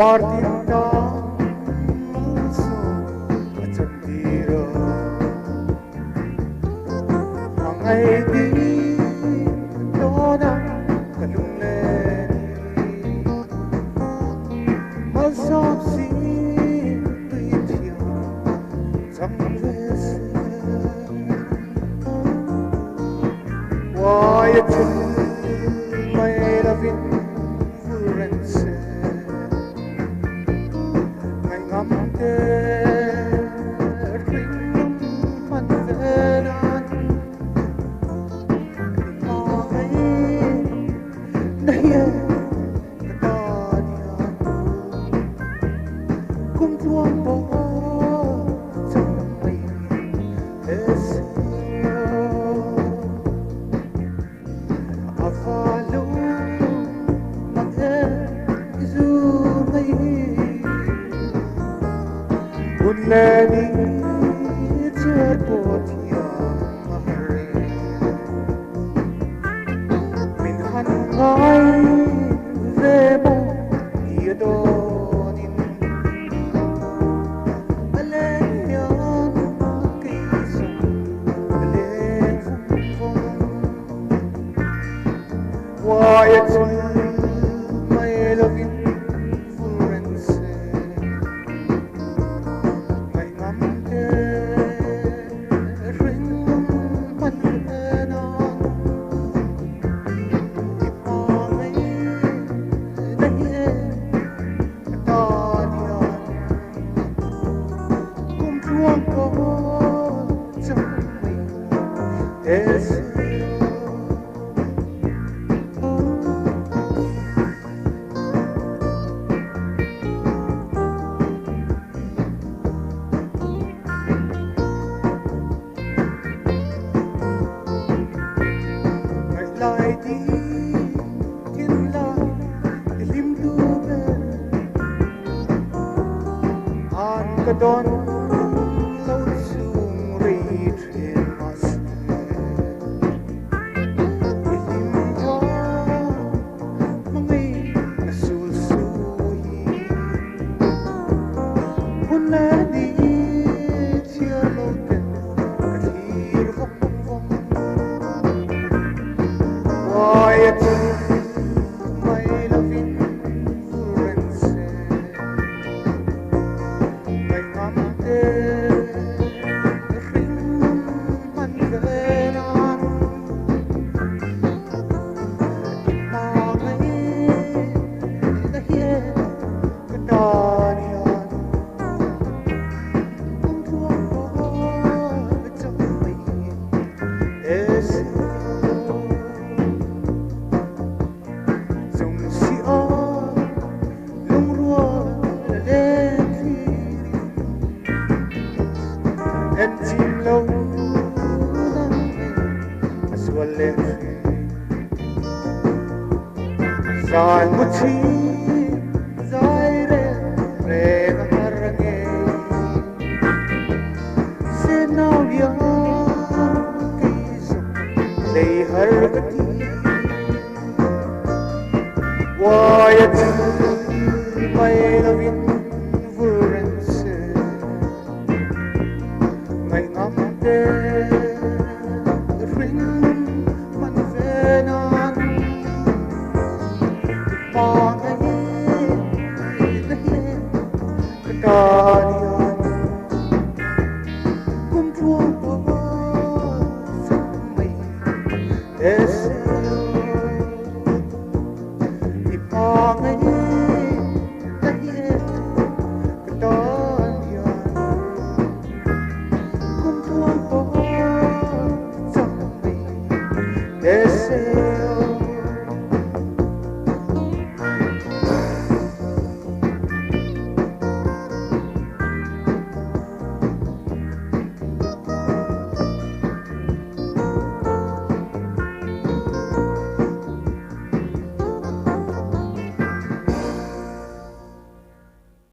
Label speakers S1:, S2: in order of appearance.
S1: Martin so Chandira Mangai di Dona Kalunle Masop si Tuitia Samres Why my loving Florence Lady, it's your portia, Mahari. Min hangai, vemo, iadonin. Aleyan, kisa, alen fung. Why it's my loving Florence. Don lâu sung rì thuyền mas im cho mangi sul sui hun na đi chia lâu ten thir vong vong why it's my loving Florence and team low as well as San Muti Zaire Rega Harange Senavya Kaiso Lay Hargati Why it's my loving Florence my amte ring man venan pangai nahi katarian kum tuang po samai ese pangai nahi katarian kum tuang po samai ese